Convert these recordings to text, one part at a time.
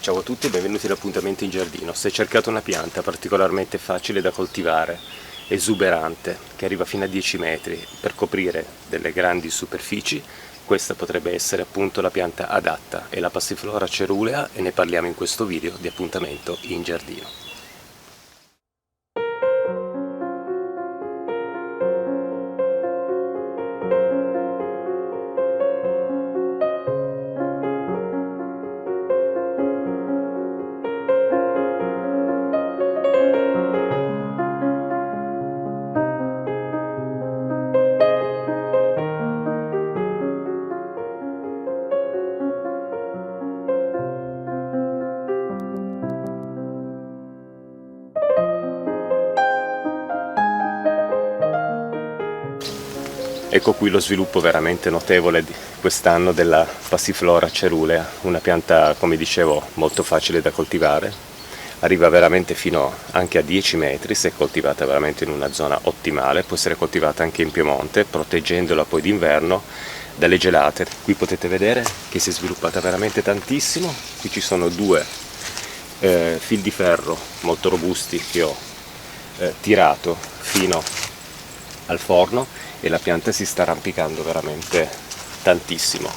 Ciao a tutti e benvenuti all'appuntamento in giardino. Se cercate una pianta particolarmente facile da coltivare, esuberante, che arriva fino a 10 metri per coprire delle grandi superfici, questa potrebbe essere appunto la pianta adatta, è la Passiflora cerulea e ne parliamo in questo video di appuntamento in giardino. Ecco qui lo sviluppo veramente notevole di quest'anno della Passiflora cerulea, una pianta, come dicevo, molto facile da coltivare, arriva veramente fino anche a 10 metri se coltivata veramente in una zona ottimale, può essere coltivata anche in Piemonte, proteggendola poi d'inverno dalle gelate. Qui potete vedere che si è sviluppata veramente tantissimo, qui ci sono due fil di ferro molto robusti che ho tirato fino al forno e la pianta si sta arrampicando veramente tantissimo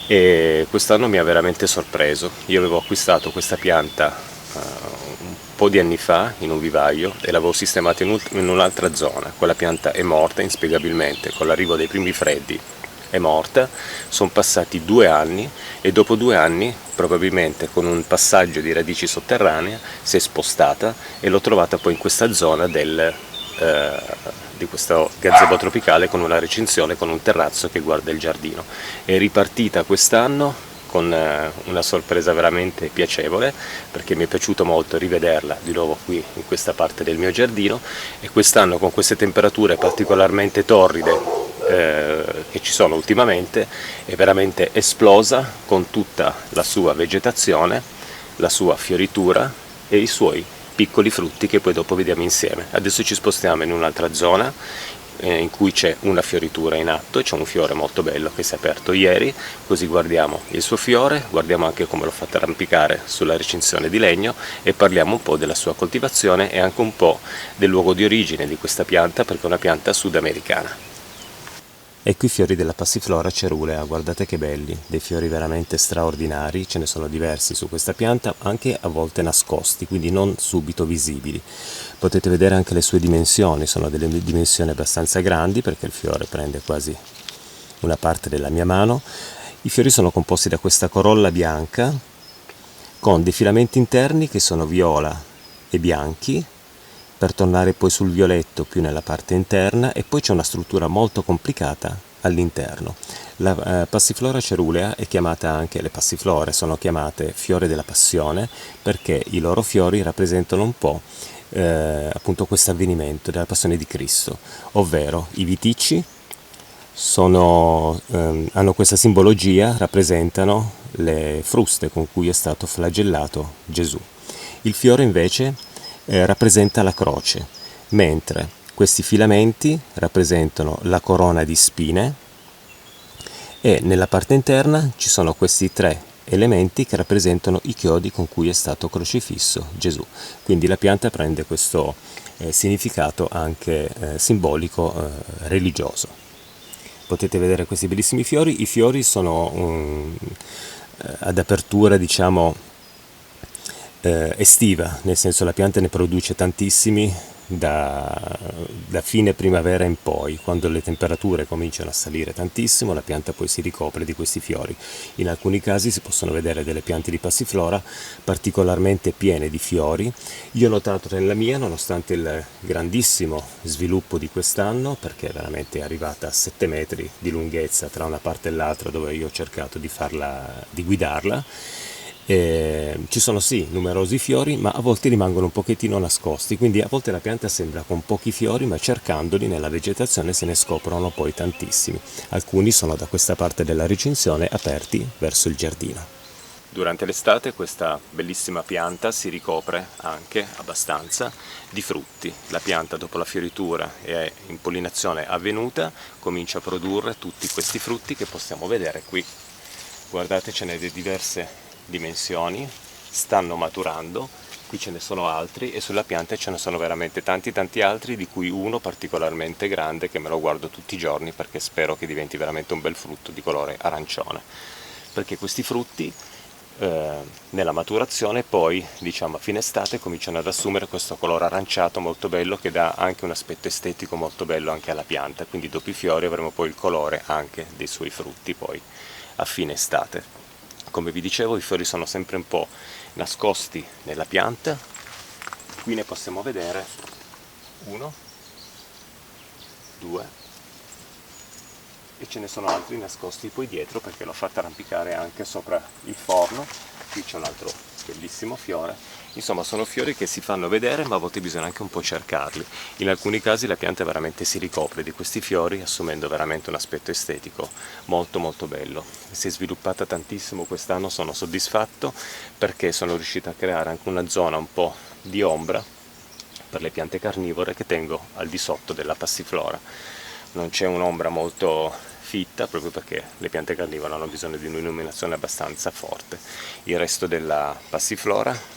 e quest'anno mi ha veramente sorpreso. Io avevo acquistato questa pianta un po' di anni fa in un vivaio e l'avevo sistemata in un'altra zona. Quella pianta è morta inspiegabilmente, con l'arrivo dei primi freddi è morta. Sono passati 2 anni e dopo 2 anni, probabilmente con un passaggio di radici sotterranee, si è spostata e l'ho trovata poi in questa zona di questo gazebo tropicale, con una recinzione, con un terrazzo che guarda il giardino. È ripartita quest'anno con una sorpresa veramente piacevole, perché mi è piaciuto molto rivederla di nuovo qui in questa parte del mio giardino, e quest'anno con queste temperature particolarmente torride che ci sono ultimamente è veramente esplosa con tutta la sua vegetazione, la sua fioritura e i suoi piccoli frutti che poi dopo vediamo insieme. Adesso ci spostiamo in un'altra zona in cui c'è una fioritura in atto, c'è un fiore molto bello che si è aperto ieri, così guardiamo il suo fiore, guardiamo anche come l'ho fatta arrampicare sulla recinzione di legno e parliamo un po' della sua coltivazione e anche un po' del luogo di origine di questa pianta, perché è una pianta sudamericana. Ecco i fiori della Passiflora cerulea, guardate che belli, dei fiori veramente straordinari, ce ne sono diversi su questa pianta, anche a volte nascosti, quindi non subito visibili. Potete vedere anche le sue dimensioni, sono delle dimensioni abbastanza grandi perché il fiore prende quasi una parte della mia mano. I fiori sono composti da questa corolla bianca con dei filamenti interni che sono viola e bianchi, per tornare poi sul violetto più nella parte interna, e poi c'è una struttura molto complicata all'interno. La Passiflora cerulea è chiamata anche, le passiflore sono chiamate fiore della passione, perché i loro fiori rappresentano un po' appunto questo avvenimento della passione di Cristo, ovvero i viticci hanno questa simbologia, rappresentano le fruste con cui è stato flagellato Gesù. Il fiore invece rappresenta la croce, mentre questi filamenti rappresentano la corona di spine e nella parte interna ci sono questi 3 elementi che rappresentano i chiodi con cui è stato crocifisso Gesù. Quindi la pianta prende questo significato anche simbolico religioso. Potete vedere questi bellissimi fiori. I fiori sono ad apertura, diciamo, estiva, nel senso la pianta ne produce tantissimi da fine primavera in poi, quando le temperature cominciano a salire tantissimo, la pianta poi si ricopre di questi fiori. In alcuni casi si possono vedere delle piante di passiflora particolarmente piene di fiori. Io ho notato nella mia, nonostante il grandissimo sviluppo di quest'anno, perché veramente è arrivata a 7 metri di lunghezza tra una parte e l'altra, dove io ho cercato di guidarla. Ci sono sì numerosi fiori, ma a volte rimangono un pochettino nascosti, quindi a volte la pianta sembra con pochi fiori, ma cercandoli nella vegetazione se ne scoprono poi tantissimi. Alcuni sono da questa parte della recinzione aperti verso il giardino. Durante l'estate questa bellissima pianta si ricopre anche abbastanza di frutti. La pianta, dopo la fioritura e impollinazione avvenuta, comincia a produrre tutti questi frutti che possiamo vedere qui. Guardate, ce n'è di diverse dimensioni, stanno maturando. Qui ce ne sono altri e sulla pianta ce ne sono veramente tanti altri, di cui uno particolarmente grande che me lo guardo tutti i giorni perché spero che diventi veramente un bel frutto di colore arancione, perché questi frutti nella maturazione poi, diciamo a fine estate, cominciano ad assumere questo colore aranciato molto bello che dà anche un aspetto estetico molto bello anche alla pianta, quindi dopo i fiori avremo poi il colore anche dei suoi frutti poi a fine estate. Come vi dicevo, i fiori sono sempre un po' nascosti nella pianta. Qui ne possiamo vedere 1, 2 e ce ne sono altri nascosti poi dietro perché l'ho fatta arrampicare anche sopra il forno. Qui c'è un altro bellissimo fiore. Insomma, sono fiori che si fanno vedere, ma a volte bisogna anche un po' cercarli. In alcuni casi la pianta veramente si ricopre di questi fiori, assumendo veramente un aspetto estetico molto bello. Si è sviluppata tantissimo quest'anno, sono soddisfatto perché sono riuscito a creare anche una zona un po' di ombra per le piante carnivore che tengo al di sotto della passiflora. Non c'è un'ombra molto fitta proprio perché le piante carnivore hanno bisogno di un'illuminazione abbastanza forte. Il resto della passiflora,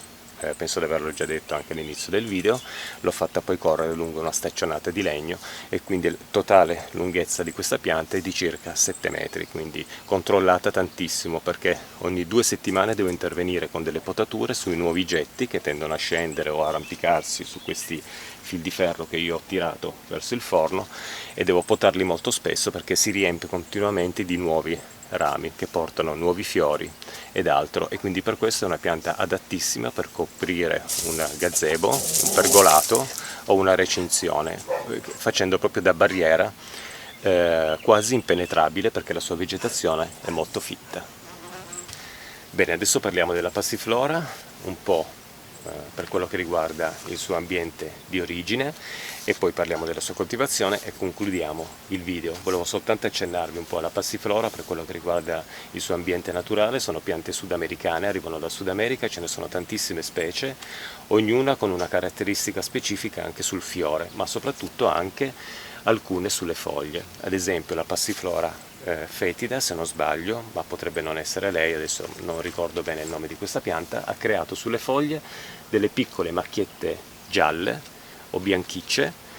penso di averlo già detto anche all'inizio del video, l'ho fatta poi correre lungo una staccionata di legno e quindi la totale lunghezza di questa pianta è di circa 7 metri, quindi controllata tantissimo perché ogni 2 settimane devo intervenire con delle potature sui nuovi getti che tendono a scendere o a arrampicarsi su questi fil di ferro che io ho tirato verso il forno, e devo potarli molto spesso perché si riempie continuamente di nuovi rami che portano nuovi fiori ed altro, e quindi per questo è una pianta adattissima per coprire un gazebo, un pergolato o una recinzione, facendo proprio da barriera quasi impenetrabile perché la sua vegetazione è molto fitta. Bene, adesso parliamo della passiflora un po' per quello che riguarda il suo ambiente di origine e poi parliamo della sua coltivazione e concludiamo il video. Volevo soltanto accennarvi un po' alla passiflora per quello che riguarda il suo ambiente naturale. Sono piante sudamericane, arrivano dal Sud America, ce ne sono tantissime specie, ognuna con una caratteristica specifica anche sul fiore, ma soprattutto anche alcune sulle foglie. Ad esempio la passiflora fetida, se non sbaglio, ma potrebbe non essere lei, adesso non ricordo bene il nome di questa pianta, ha creato sulle foglie delle piccole macchiette gialle o bianchicce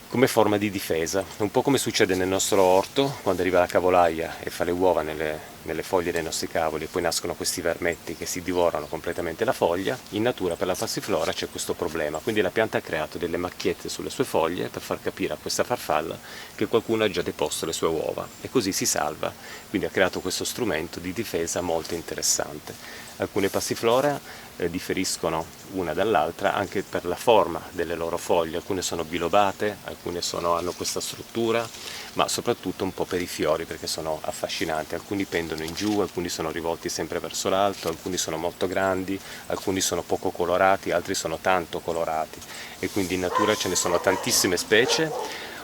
come forma di difesa, un po' come succede nel nostro orto quando arriva la cavolaia e fa le uova nelle foglie dei nostri cavoli e poi nascono questi vermetti che si divorano completamente la foglia. In natura per la passiflora c'è questo problema, quindi la pianta ha creato delle macchiette sulle sue foglie per far capire a questa farfalla che qualcuno ha già deposto le sue uova e così si salva, quindi ha creato questo strumento di difesa molto interessante. Alcune passiflora differiscono una dall'altra anche per la forma delle loro foglie, alcune sono bilobate, alcune hanno questa struttura, ma soprattutto un po' per i fiori perché sono affascinanti, alcuni pendono in giù, alcuni sono rivolti sempre verso l'alto, alcuni sono molto grandi, alcuni sono poco colorati, altri sono tanto colorati e quindi in natura ce ne sono tantissime specie,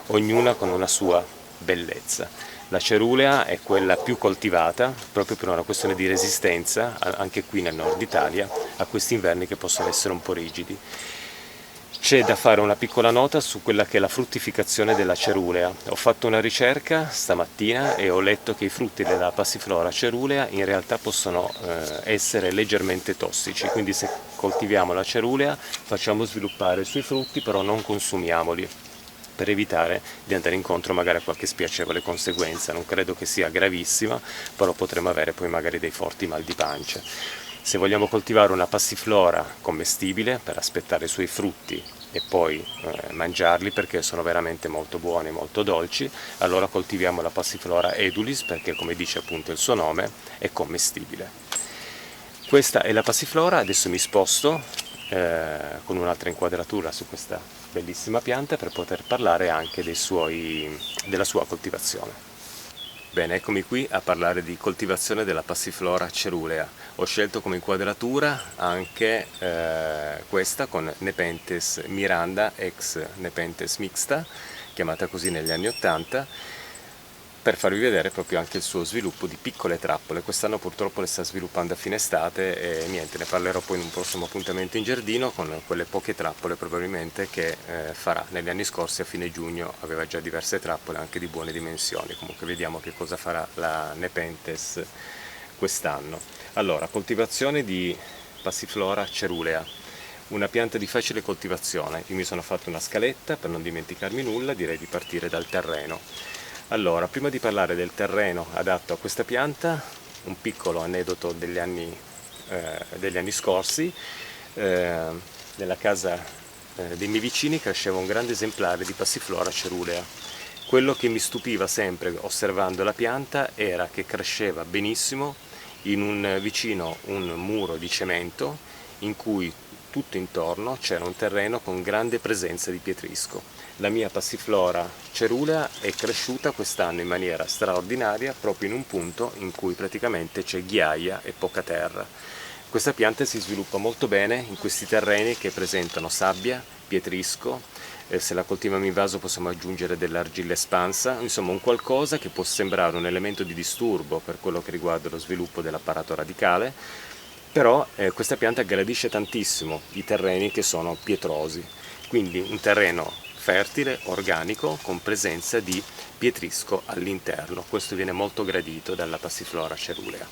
ognuna con una sua bellezza. La cerulea è quella più coltivata proprio per una questione di resistenza, anche qui nel nord Italia, a questi inverni che possono essere un po' rigidi. C'è da fare una piccola nota su quella che è la fruttificazione della cerulea. Ho fatto una ricerca stamattina e ho letto che i frutti della passiflora cerulea in realtà possono essere leggermente tossici, quindi se coltiviamo la cerulea facciamo sviluppare i suoi frutti, però non consumiamoli, per evitare di andare incontro magari a qualche spiacevole conseguenza. Non credo che sia gravissima, però potremo avere poi magari dei forti mal di pancia. Se vogliamo coltivare una passiflora commestibile per aspettare i suoi frutti e poi mangiarli perché sono veramente molto buoni, molto dolci, allora coltiviamo la passiflora edulis perché, come dice appunto il suo nome, è commestibile. Questa è la passiflora, adesso mi sposto con un'altra inquadratura su questa bellissima pianta per poter parlare anche della sua coltivazione. Bene, eccomi qui a parlare di coltivazione della passiflora cerulea. Ho scelto come inquadratura anche questa con Nepenthes miranda ex Nepenthes mixta, chiamata così negli anni 80, per farvi vedere proprio anche il suo sviluppo di piccole trappole. Quest'anno purtroppo le sta sviluppando a fine estate e niente, ne parlerò poi in un prossimo appuntamento in giardino con quelle poche trappole probabilmente che farà. Negli anni scorsi a fine giugno aveva già diverse trappole anche di buone dimensioni. Comunque vediamo che cosa farà la Nepenthes quest'anno. Allora, coltivazione di Passiflora cerulea, una pianta di facile coltivazione. Io mi sono fatto una scaletta per non dimenticarmi nulla, direi di partire dal terreno. Allora, prima di parlare del terreno adatto a questa pianta, un piccolo aneddoto degli anni scorsi. Nella casa dei miei vicini cresceva un grande esemplare di Passiflora cerulea. Quello che mi stupiva sempre osservando la pianta era che cresceva benissimo vicino un muro di cemento in cui tutto intorno c'era un terreno con grande presenza di pietrisco. La mia Passiflora cerulea è cresciuta quest'anno in maniera straordinaria proprio in un punto in cui praticamente c'è ghiaia e poca terra. Questa pianta si sviluppa molto bene in questi terreni che presentano sabbia, pietrisco, se la coltiviamo in vaso possiamo aggiungere dell'argilla espansa, insomma un qualcosa che può sembrare un elemento di disturbo per quello che riguarda lo sviluppo dell'apparato radicale, però questa pianta gradisce tantissimo i terreni che sono pietrosi, quindi un terreno fertile, organico, con presenza di pietrisco all'interno. Questo viene molto gradito dalla Passiflora cerulea.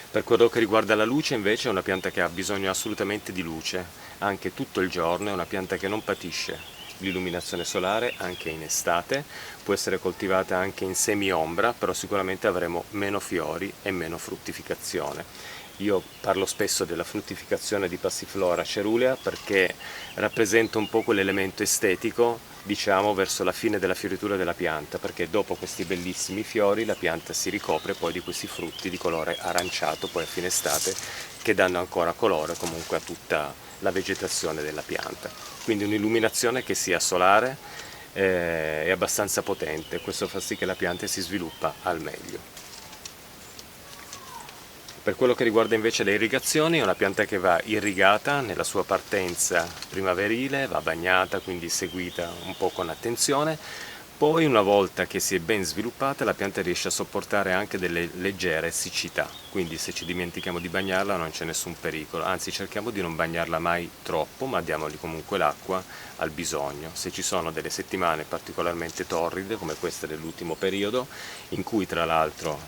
Per quello che riguarda la luce invece è una pianta che ha bisogno assolutamente di luce, anche tutto il giorno, è una pianta che non patisce l'illuminazione solare anche in estate, può essere coltivata anche in semi-ombra, però sicuramente avremo meno fiori e meno fruttificazione. Io parlo spesso della fruttificazione di Passiflora cerulea perché rappresenta un po' quell'elemento estetico, diciamo, verso la fine della fioritura della pianta, perché dopo questi bellissimi fiori la pianta si ricopre poi di questi frutti di colore aranciato poi a fine estate che danno ancora colore comunque a tutta la vegetazione della pianta. Quindi un'illuminazione che sia solare e abbastanza potente, questo fa sì che la pianta si sviluppa al meglio. Per quello che riguarda invece le irrigazioni, è una pianta che va irrigata nella sua partenza primaverile, va bagnata, quindi seguita un po' con attenzione. Poi una volta che si è ben sviluppata la pianta riesce a sopportare anche delle leggere siccità, quindi se ci dimentichiamo di bagnarla non c'è nessun pericolo, anzi cerchiamo di non bagnarla mai troppo, ma diamogli comunque l'acqua al bisogno. Se ci sono delle settimane particolarmente torride come questa dell'ultimo periodo, in cui tra l'altro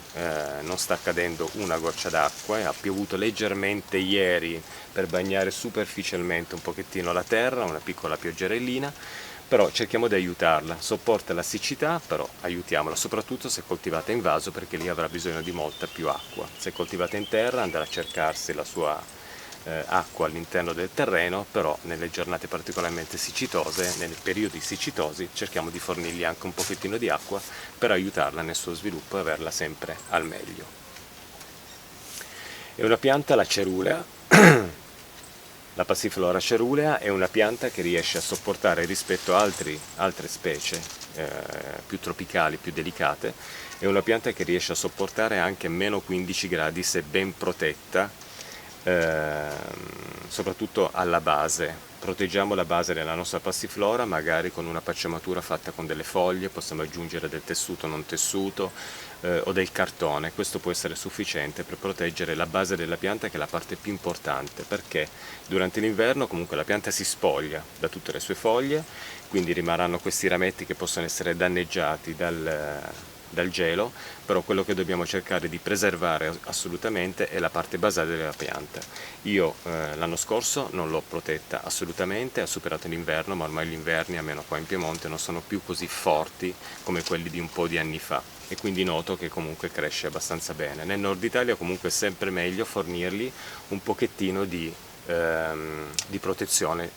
non sta cadendo una goccia d'acqua e ha piovuto leggermente ieri per bagnare superficialmente un pochettino la terra, una piccola pioggerellina, però cerchiamo di aiutarla, sopporta la siccità, però aiutiamola, soprattutto se coltivata in vaso perché lì avrà bisogno di molta più acqua. Se coltivata in terra andrà a cercarsi la sua acqua all'interno del terreno, però nelle giornate particolarmente siccitose, nei periodi siccitosi, cerchiamo di fornirgli anche un pochettino di acqua per aiutarla nel suo sviluppo e averla sempre al meglio. È una pianta, la cerulea. La Passiflora cerulea è una pianta che riesce a sopportare rispetto a altre specie più tropicali, più delicate, è una pianta che riesce a sopportare anche meno 15 gradi se ben protetta, soprattutto alla base. Proteggiamo la base della nostra Passiflora magari con una pacciamatura fatta con delle foglie, possiamo aggiungere del tessuto non tessuto o del cartone. Questo può essere sufficiente per proteggere la base della pianta, che è la parte più importante, perché durante l'inverno comunque la pianta si spoglia da tutte le sue foglie, quindi rimarranno questi rametti che possono essere danneggiati dal gelo, però quello che dobbiamo cercare di preservare assolutamente è la parte basale della pianta. Io l'anno scorso non l'ho protetta assolutamente, ha superato l'inverno, ma ormai gli inverni, almeno qua in Piemonte, non sono più così forti come quelli di un po' di anni fa e quindi noto che comunque cresce abbastanza bene. Nel nord Italia comunque è sempre meglio fornirgli un pochettino di protezione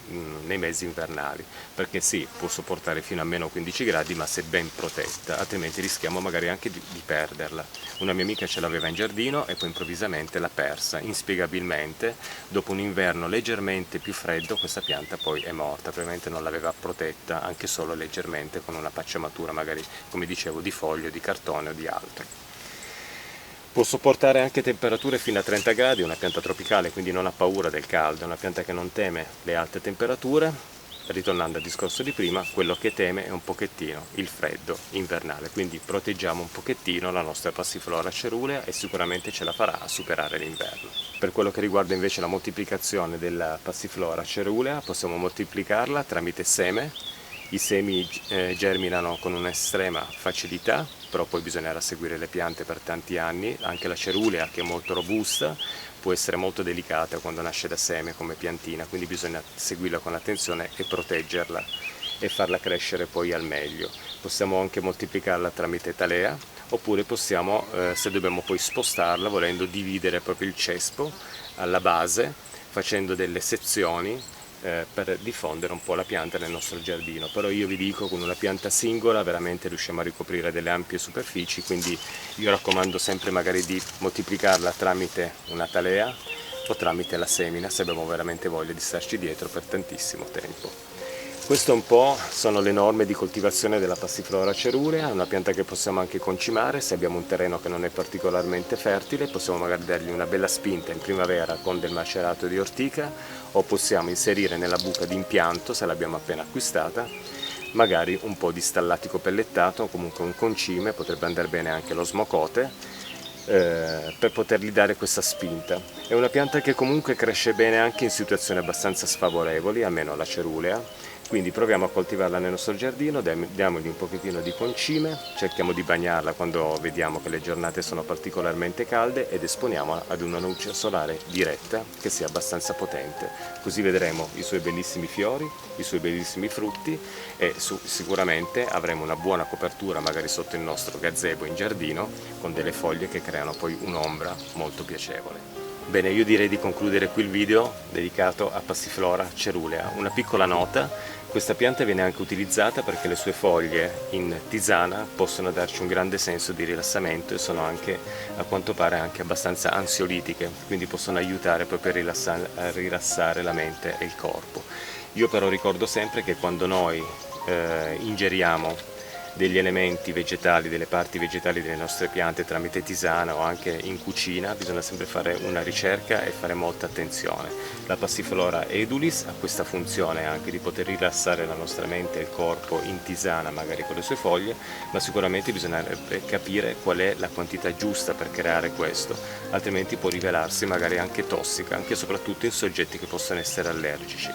nei mesi invernali, perché sì, può sopportare fino a meno 15 gradi ma se ben protetta, altrimenti rischiamo magari anche di perderla. Una mia amica ce l'aveva in giardino e poi improvvisamente l'ha persa, inspiegabilmente. Dopo un inverno leggermente più freddo questa pianta poi è morta, probabilmente non l'aveva protetta anche solo leggermente con una pacciamatura magari, come dicevo, di foglio, di cartone o di altro. Può sopportare anche temperature fino a 30 gradi, è una pianta tropicale, quindi non ha paura del caldo, è una pianta che non teme le alte temperature. Ritornando al discorso di prima, quello che teme è un pochettino il freddo invernale, quindi proteggiamo un pochettino la nostra Passiflora cerulea e sicuramente ce la farà a superare l'inverno. Per quello che riguarda invece la moltiplicazione della Passiflora cerulea, possiamo moltiplicarla tramite seme. I semi germinano con un'estrema facilità, però poi bisognerà seguire le piante per tanti anni. Anche la cerulea, che è molto robusta, può essere molto delicata quando nasce da seme come piantina, quindi bisogna seguirla con attenzione e proteggerla e farla crescere poi al meglio. Possiamo anche moltiplicarla tramite talea, oppure possiamo, se dobbiamo poi spostarla, volendo, dividere proprio il cespo alla base, facendo delle sezioni per diffondere un po' la pianta nel nostro giardino. Però io vi dico, con una pianta singola veramente riusciamo a ricoprire delle ampie superfici, quindi io raccomando sempre magari di moltiplicarla tramite una talea o tramite la semina, se abbiamo veramente voglia di starci dietro per tantissimo tempo. Questo un po' sono le norme di coltivazione della passiflora cerulea, una pianta che possiamo anche concimare. Se abbiamo un terreno che non è particolarmente fertile, possiamo magari dargli una bella spinta in primavera con del macerato di ortica, o possiamo inserire nella buca d'impianto, se l'abbiamo appena acquistata, magari un po' di stallatico pellettato o comunque un concime, potrebbe andare bene anche lo smocote, per potergli dare questa spinta. È una pianta che comunque cresce bene anche in situazioni abbastanza sfavorevoli, almeno la cerulea, quindi proviamo a coltivarla nel nostro giardino, diamogli un pochettino di concime, cerchiamo di bagnarla quando vediamo che le giornate sono particolarmente calde ed esponiamola ad una luce solare diretta che sia abbastanza potente, così vedremo i suoi bellissimi fiori, i suoi bellissimi frutti e sicuramente avremo una buona copertura magari sotto il nostro gazebo in giardino, con delle foglie che creano poi un'ombra molto piacevole. Bene, io direi di concludere qui il video dedicato a passiflora cerulea. Una piccola nota: questa pianta viene anche utilizzata perché le sue foglie in tisana possono darci un grande senso di rilassamento e sono anche, a quanto pare, anche abbastanza ansiolitiche, quindi possono aiutare proprio a rilassare la mente e il corpo. Io però ricordo sempre che quando noi ingeriamo degli elementi vegetali, delle parti vegetali delle nostre piante tramite tisana o anche in cucina, bisogna sempre fare una ricerca e fare molta attenzione. La passiflora edulis ha questa funzione anche di poter rilassare la nostra mente e il corpo in tisana, magari con le sue foglie, ma sicuramente bisognerebbe capire qual è la quantità giusta per creare questo, altrimenti può rivelarsi magari anche tossica, anche e soprattutto in soggetti che possono essere allergici.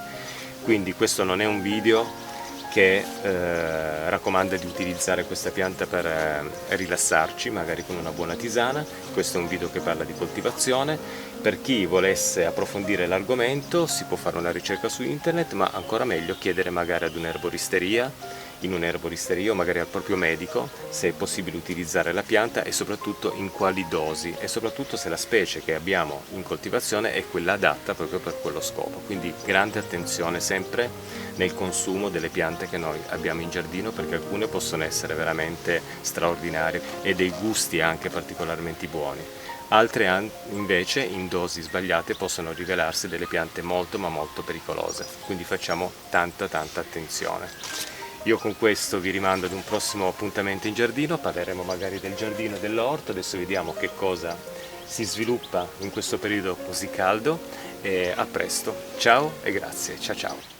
Quindi questo non è un video che raccomanda di utilizzare questa pianta per rilassarci, magari con una buona tisana. Questo è un video che parla di coltivazione. Per chi volesse approfondire l'argomento si può fare una ricerca su internet, ma ancora meglio chiedere magari ad un'erboristeria, in un'erboristeria o magari al proprio medico, se è possibile utilizzare la pianta e soprattutto in quali dosi, e soprattutto se la specie che abbiamo in coltivazione è quella adatta proprio per quello scopo. Quindi grande attenzione sempre nel consumo delle piante che noi abbiamo in giardino, perché alcune possono essere veramente straordinarie e dei gusti anche particolarmente buoni. Altre invece in dosi sbagliate possono rivelarsi delle piante molto ma molto pericolose, quindi facciamo tanta attenzione. Io con questo vi rimando ad un prossimo appuntamento in giardino, parleremo magari del giardino e dell'orto. Adesso vediamo che cosa si sviluppa in questo periodo così caldo, e a presto, ciao e grazie, ciao.